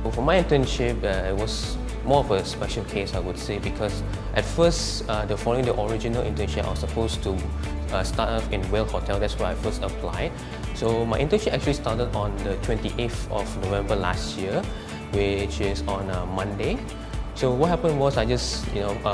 Well, for my internship, it was more of a special case, I would say, because at first, following the original internship, I was supposed to start off in Whale Hotel. That's where I first applied. So my internship actually started on the 28th of November last year, which is on a Monday. So what happened was I just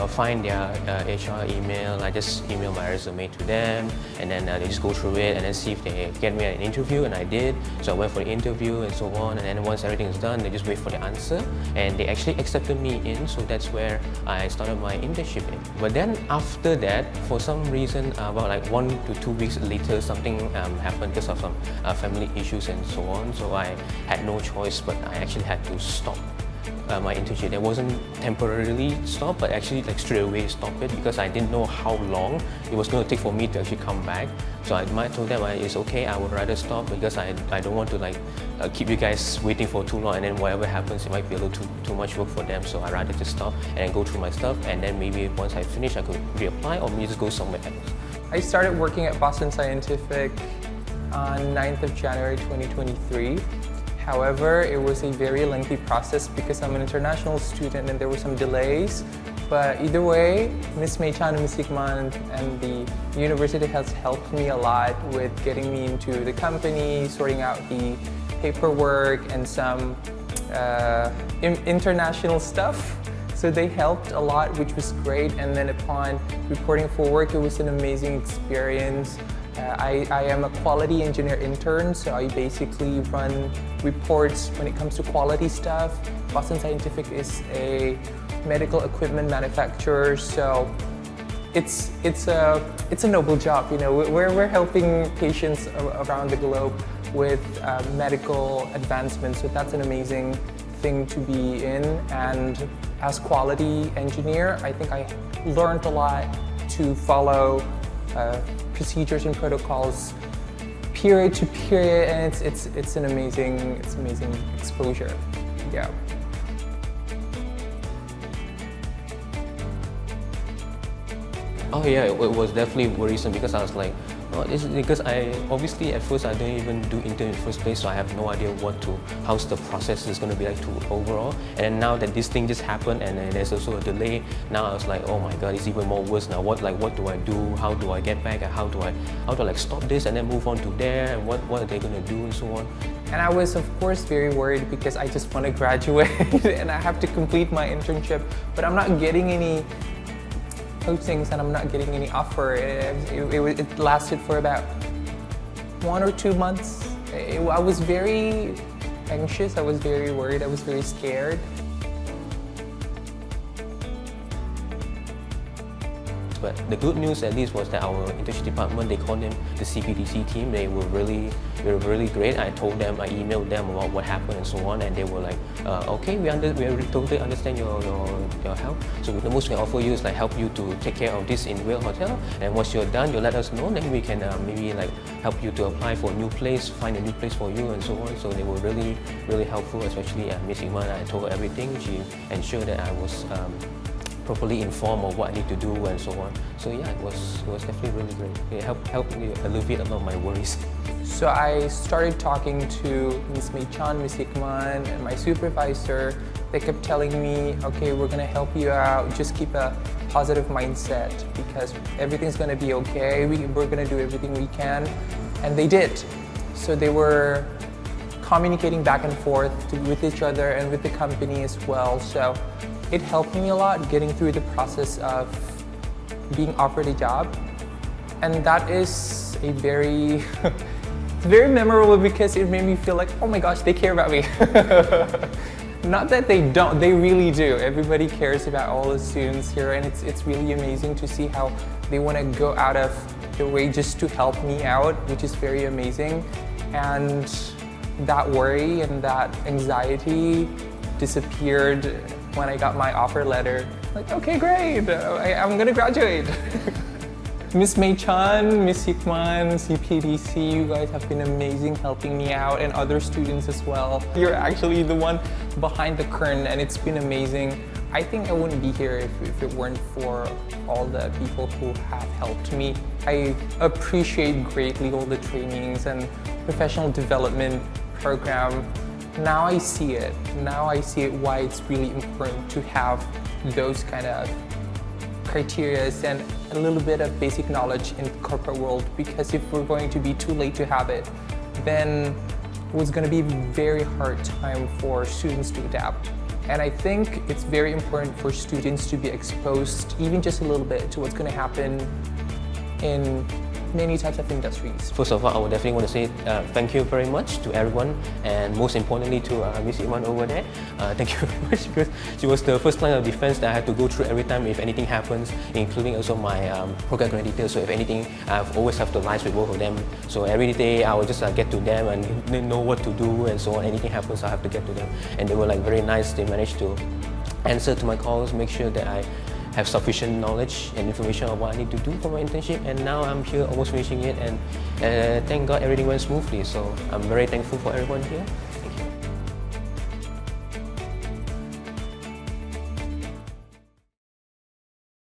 find their HR email. I just email my resume to them, and then they just go through it and then see if they get me an interview, and I did. So I went for the interview and so on, and then once everything is done, they just wait for the answer, and they actually accepted me in. So that's where I started my internship in. But then after that, for some reason, about like 1 to 2 weeks later, something happened because of some family issues and so on. So I had no choice, but I actually had to stop my internship. It wasn't temporarily stopped, but actually like straight away stop it, because I didn't know how long it was going to take for me to actually come back. So I told them it's okay, I would rather stop, because I don't want to keep you guys waiting for too long, and then whatever happens, it might be a little too much work for them. So I'd rather just stop and then go through my stuff, and then maybe once I finish, I could reapply or maybe just go somewhere else. I started working at Boston Scientific on 9th of January 2023. However, it was a very lengthy process because I'm an international student and there were some delays. But either way, Ms. Mei-chan and Ms. Hikman and the university has helped me a lot with getting me into the company, sorting out the paperwork and some international stuff. So they helped a lot, which was great. And then upon reporting for work, it was an amazing experience. I am a quality engineer intern, so I basically run reports when it comes to quality stuff. Boston Scientific is a medical equipment manufacturer, so it's a noble job. We're helping patients around the globe with medical advancements, so that's an amazing thing to be in. And as quality engineer, I think I learned a lot to follow procedures and protocols period to period, and it's an amazing exposure. Yeah. Oh yeah, it was definitely worrisome, because I was like, this is because obviously at first I didn't even do intern in the first place, so I have no idea how's the process is going to be like overall. And then now that this thing just happened, and then there's also a delay, now I was like, oh my god, it's even more worse now. What do I do? How do I get back? And how do I stop this and then move on to there? And what are they going to do and so on? And I was of course very worried because I just want to graduate and I have to complete my internship, but I'm not getting any postings and I'm not getting any offer. It lasted for about 1 or 2 months. I was very anxious, I was very worried, I was very scared. But the good news at least was that our internship department, they called them the CPDC team. They were really great. I told them, I emailed them about what happened and so on, and they were like, okay, we totally understand your help. So the most we can offer you is help you to take care of this in Whale Hotel, and once you're done, you let us know, then we can maybe help you to apply for a new place, find a new place for you and so on. So they were really helpful, especially Ms. Iman. I told her everything. She ensured that I was properly informed of what I need to do and so on. So yeah, it was definitely really great. It helped me alleviate a lot of my worries. So I started talking to Ms. Mei-chan, Ms. Hikman, and my supervisor. They kept telling me, okay, we're gonna help you out, just keep a positive mindset because everything's gonna be okay, we're gonna do everything we can. And they did. So they were communicating back and forth with each other and with the company as well. So it helped me a lot getting through the process of being offered a job. And that is a very, it's very memorable because it made me feel like, oh my gosh, they care about me. Not that they don't, they really do. Everybody cares about all the students here, and it's really amazing to see how they want to go out of their way just to help me out, which is very amazing. And that worry and that anxiety disappeared when I got my offer letter. Like, okay, great, I'm gonna graduate. Ms. Mei-chan, Ms. Hikman, CPDC, you guys have been amazing helping me out, and other students as well. You're actually the one behind the curtain, and it's been amazing. I think I wouldn't be here if it weren't for all the people who have helped me. I appreciate greatly all the trainings and professional development program now I see it. Now I see it why it's really important to have those kind of criteria and a little bit of basic knowledge in the corporate world, because if we're going to be too late to have it, then it's going to be a very hard time for students to adapt. And I think it's very important for students to be exposed even just a little bit to what's going to happen in many types of industries. First of all, I would definitely want to say thank you very much to everyone, and most importantly to Miss Iman over there. Thank you very much, because she was the first line of defense that I had to go through every time if anything happens, including also my program coordinator. So if anything, I always have to liaise with both of them. So every day I will just get to them and know what to do, and so on. Anything happens, I have to get to them. And they were like very nice. They managed to answer to my calls, make sure that I have sufficient knowledge and information of what I need to do for my internship, and now I'm here almost finishing it, and thank God everything went smoothly. So I'm very thankful for everyone here. Thank you.